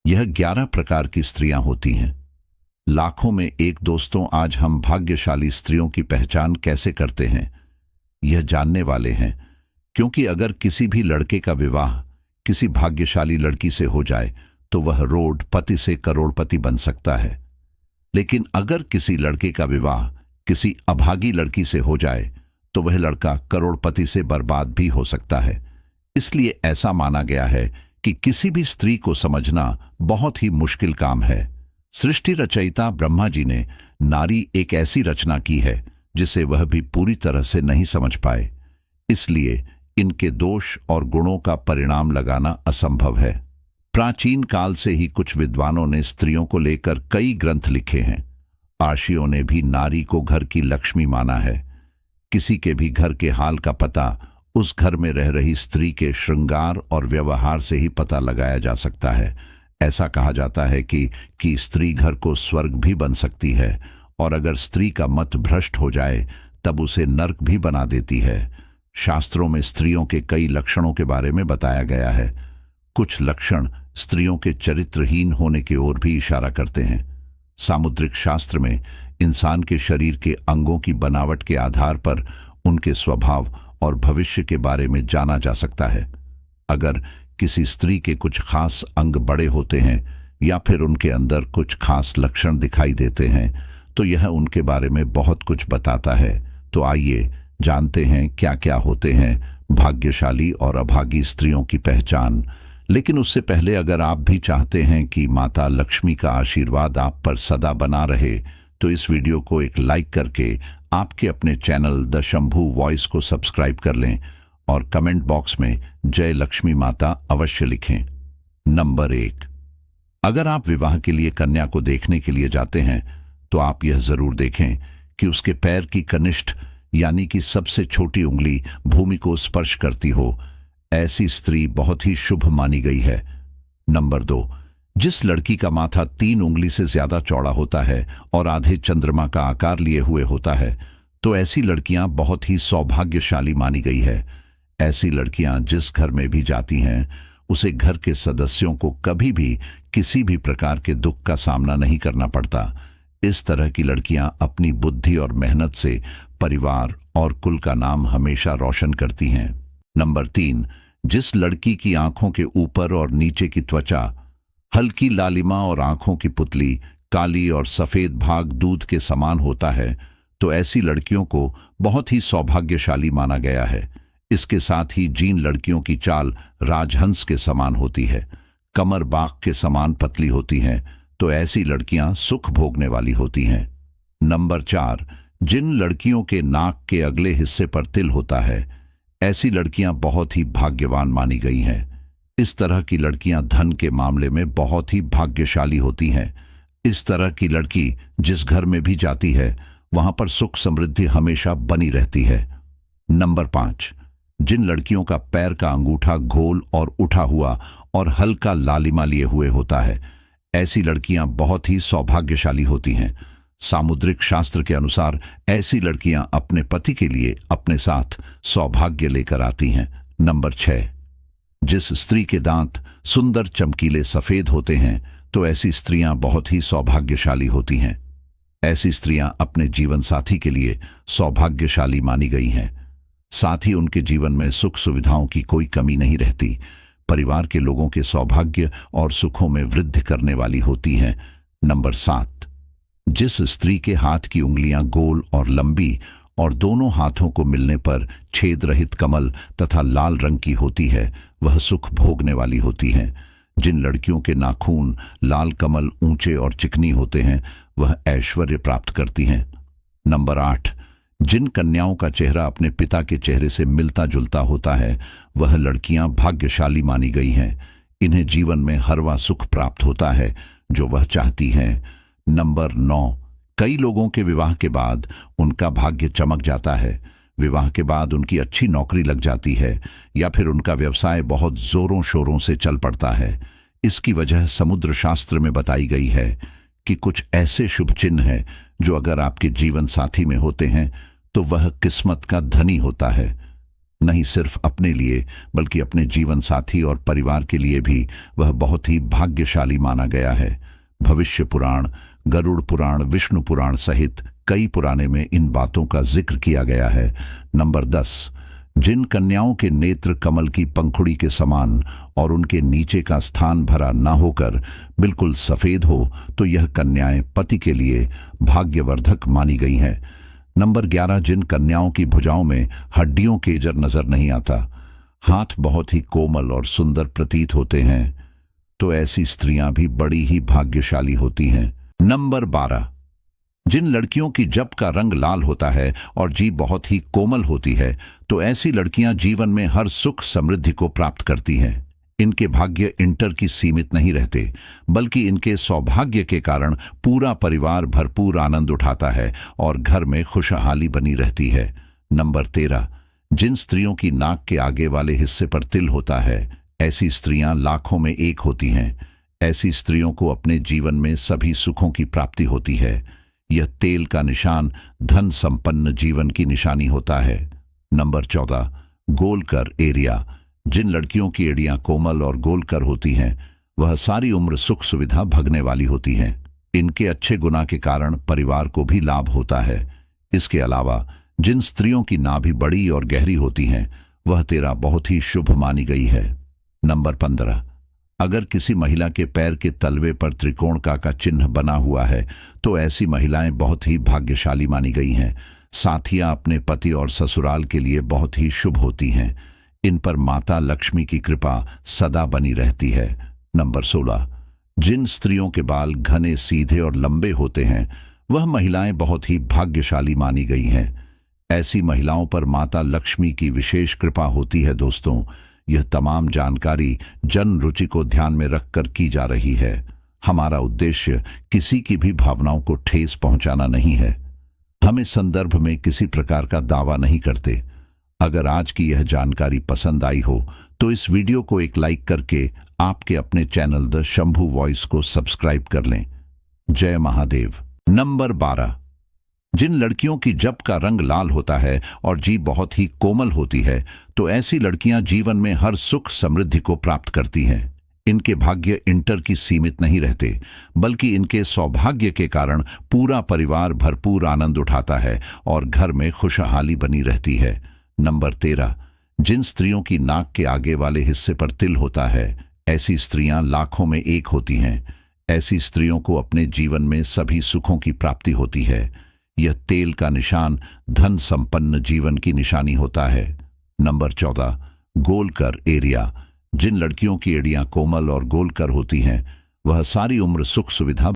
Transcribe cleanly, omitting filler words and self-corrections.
यह 11 प्रकार की स्त्रियां होती हैं। लाखों में एक दोस्तों, आज हम भाग्यशाली स्त्रियों की पहचान कैसे करते हैं यह जानने वाले हैं। क्योंकि अगर किसी भी लड़के का विवाह किसी भाग्यशाली लड़की से हो जाए तो वह रोडपति से करोड़पति बन सकता है, लेकिन अगर किसी लड़के का विवाह किसी अभागी लड़की से हो जाए तो वह लड़का करोड़पति से बर्बाद भी हो सकता है। इसलिए ऐसा माना गया है कि किसी भी स्त्री को समझना बहुत ही मुश्किल काम है। सृष्टि रचयिता ब्रह्मा जी ने नारी एक ऐसी रचना की है जिसे वह भी पूरी तरह से नहीं समझ पाए, इसलिए इनके दोष और गुणों का परिणाम लगाना असंभव है। प्राचीन काल से ही कुछ विद्वानों ने स्त्रियों को लेकर कई ग्रंथ लिखे हैं। आर्षियों ने भी नारी को घर की लक्ष्मी माना है। किसी के भी घर के हाल का पता उस घर में रह रही स्त्री के श्रृंगार और व्यवहार से ही पता लगाया जा सकता है। ऐसा कहा जाता है कि स्त्री घर को स्वर्ग भी बन सकती है, और अगर स्त्री का मत भ्रष्ट हो जाए तब उसे नर्क भी बना देती है। शास्त्रों में स्त्रियों के कई लक्षणों के बारे में बताया गया है। कुछ लक्षण स्त्रियों के चरित्रहीन होने की ओर भी इशारा करते हैं। सामुद्रिक शास्त्र में इंसान के शरीर के अंगों की बनावट के आधार पर उनके स्वभाव और भविष्य के बारे में जाना जा सकता है। अगर किसी स्त्री के कुछ खास अंग बड़े होते हैं या फिर उनके अंदर कुछ खास लक्षण दिखाई देते हैं तो यह उनके बारे में बहुत कुछ बताता है। तो आइए जानते हैं क्या क्या होते हैं भाग्यशाली और अभागी स्त्रियों की पहचान। लेकिन उससे पहले अगर आप भी चाहते हैं कि माता लक्ष्मी का आशीर्वाद आप पर सदा बना रहे तो इस वीडियो को एक लाइक करके आपके अपने चैनल द शंभू वॉइस को सब्सक्राइब कर लें और कमेंट बॉक्स में जय लक्ष्मी माता अवश्य लिखें। नंबर 1, अगर आप विवाह के लिए कन्या को देखने के लिए जाते हैं तो आप यह जरूर देखें कि उसके पैर की कनिष्ठ यानी कि सबसे छोटी उंगली भूमि को स्पर्श करती हो। ऐसी स्त्री बहुत ही शुभ मानी गई है। नंबर 2, जिस लड़की का माथा 3 उंगली से ज्यादा चौड़ा होता है और आधे चंद्रमा का आकार लिए हुए होता है तो ऐसी लड़कियां बहुत ही सौभाग्यशाली मानी गई है। ऐसी लड़कियां जिस घर में भी जाती हैं उसे घर के सदस्यों को कभी भी किसी भी प्रकार के दुख का सामना नहीं करना पड़ता। इस तरह की लड़कियां अपनी बुद्धि और मेहनत से परिवार और कुल का नाम हमेशा रोशन करती हैं। नंबर 3, जिस लड़की की आंखों के ऊपर और नीचे की त्वचा हल्की लालिमा और आंखों की पुतली काली और सफेद भाग दूध के समान होता है तो ऐसी लड़कियों को बहुत ही सौभाग्यशाली माना गया है। इसके साथ ही जिन लड़कियों की चाल राजहंस के समान होती है, कमर बाघ के समान पतली होती हैं तो ऐसी लड़कियां सुख भोगने वाली होती हैं। नंबर 4, जिन लड़कियों के नाक के अगले हिस्से पर तिल होता है ऐसी लड़कियां बहुत ही भाग्यवान मानी गई हैं। इस तरह की लड़कियां धन के मामले में बहुत ही भाग्यशाली होती हैं। इस तरह की लड़की जिस घर में भी जाती है वहां पर सुख समृद्धि हमेशा बनी रहती है। नंबर 5, जिन लड़कियों का पैर का अंगूठा गोल और उठा हुआ और हल्का लालिमा लिए हुए होता है ऐसी लड़कियां बहुत ही सौभाग्यशाली होती हैं। सामुद्रिक शास्त्र के अनुसार ऐसी लड़कियां अपने पति के लिए अपने साथ सौभाग्य लेकर आती हैं। नंबर 6, जिस स्त्री के दांत सुंदर चमकीले सफेद होते हैं तो ऐसी स्त्रियां बहुत ही सौभाग्यशाली होती हैं। ऐसी स्त्रियां अपने जीवन साथी के लिए सौभाग्यशाली मानी गई हैं। साथ ही उनके जीवन में सुख सुविधाओं की कोई कमी नहीं रहती। परिवार के लोगों के सौभाग्य और सुखों में वृद्धि करने वाली होती हैं। नंबर 7, जिस स्त्री के हाथ की उंगलियां गोल और लंबी और दोनों हाथों को मिलने पर छेद रहित कमल तथा लाल रंग की होती है वह सुख भोगने वाली होती हैं। जिन लड़कियों के नाखून लाल कमल ऊंचे और चिकनी होते हैं वह ऐश्वर्य प्राप्त करती हैं। नंबर 8, जिन कन्याओं का चेहरा अपने पिता के चेहरे से मिलता जुलता होता है वह लड़कियां भाग्यशाली मानी गई हैं। इन्हें जीवन में हरवा सुख प्राप्त होता है जो वह चाहती हैं। नंबर 9, कई लोगों के विवाह के बाद उनका भाग्य चमक जाता है। विवाह के बाद उनकी अच्छी नौकरी लग जाती है या फिर उनका व्यवसाय बहुत जोरों शोरों से चल पड़ता है। इसकी वजह समुद्र शास्त्र में बताई गई है कि कुछ ऐसे शुभ चिन्ह हैं जो अगर आपके जीवन साथी में होते हैं तो वह किस्मत का धनी होता है। नहीं सिर्फ अपने लिए बल्कि अपने जीवन साथी और परिवार के लिए भी वह बहुत ही भाग्यशाली माना गया है। भविष्य पुराण, गरुड़ पुराण, विष्णु पुराण सहित कई पुराणे में इन बातों का जिक्र किया गया है। नंबर 10, जिन कन्याओं के नेत्र कमल की पंखुड़ी के समान और उनके नीचे का स्थान भरा न होकर बिल्कुल सफेद हो तो यह कन्याएं पति के लिए भाग्यवर्धक मानी गई हैं। नंबर 11, जिन कन्याओं की भुजाओं में हड्डियों के जर नजर नहीं आता, हाथ बहुत ही कोमल और सुंदर प्रतीत होते हैं, तो ऐसी स्त्रियां भी बड़ी ही भाग्यशाली होती हैं। नंबर 12, जिन लड़कियों की जब का रंग लाल होता है और जीभ बहुत ही कोमल होती है, तो ऐसी लड़कियां जीवन में हर सुख समृद्धि को प्राप्त करती हैं। इनके भाग्य इंटर की सीमित नहीं रहते, बल्कि इनके सौभाग्य के कारण पूरा परिवार भरपूर आनंद उठाता है और घर में खुशहाली बनी रहती है। नंबर 13, जिन स्त्रियों की नाक के आगे वाले हिस्से पर तिल होता है, ऐसी स्त्रियां लाखों में एक होती हैं। ऐसी स्त्रियों को अपने जीवन में सभी सुखों की प्राप्ति होती है। यह तेल का निशान धन संपन्न जीवन की निशानी होता है। नंबर 14, गोलकर एरिया, जिन लड़कियों की एड़ियां कोमल और गोलकर होती हैं, वह सारी उम्र सुख सुविधा भगने वाली होती हैं। इनके अच्छे गुना के कारण परिवार को भी लाभ होता है। इसके अलावा जिन स्त्रियों की नाभि बड़ी और गहरी होती हैं, वह तेरा बहुत ही शुभ मानी गई है। नंबर 15, अगर किसी महिला के पैर के तलवे पर त्रिकोण का चिन्ह बना हुआ है, तो ऐसी महिलाएं बहुत ही भाग्यशाली मानी गई हैं। साथियां अपने पति और ससुराल के लिए बहुत ही शुभ होती हैं। इन पर माता लक्ष्मी की कृपा सदा बनी रहती है। नंबर 16, जिन स्त्रियों के बाल घने, सीधे और लंबे होते हैं, वह महिलाएं बहुत ही भाग्यशाली मानी गई हैं। ऐसी महिलाओं पर माता लक्ष्मी की विशेष कृपा होती है। दोस्तों, यह तमाम जानकारी जन रुचि को ध्यान में रखकर की जा रही है। हमारा उद्देश्य किसी की भी भावनाओं को ठेस पहुंचाना नहीं है। हम इस संदर्भ में किसी प्रकार का दावा नहीं करते। अगर आज की यह जानकारी पसंद आई हो तो इस वीडियो को एक लाइक करके आपके अपने चैनल द शंभू वॉइस को सब्सक्राइब कर लें। जय महादेव। नंबर 12, जिन लड़कियों की जब का रंग लाल होता है और जीभ बहुत ही कोमल होती है, तो ऐसी लड़कियां जीवन में हर सुख समृद्धि को प्राप्त करती हैं। इनके भाग्य इंटर की सीमित नहीं रहते, बल्कि इनके सौभाग्य के कारण पूरा परिवार भरपूर आनंद उठाता है और घर में खुशहाली बनी रहती है। नंबर 13, जिन स्त्रियों की नाक के आगे वाले हिस्से पर तिल होता है, ऐसी स्त्रियां लाखों में एक होती हैं। ऐसी स्त्रियों को अपने जीवन में सभी सुखों की प्राप्ति होती है। यह तेल का निशान धन संपन्न जीवन की निशानी होता है। नंबर 14, गोलकर एरिया, जिन लड़कियों की एड़ियां कोमल और गोलकर होती हैं, वह सारी उम्र सुख सुविधा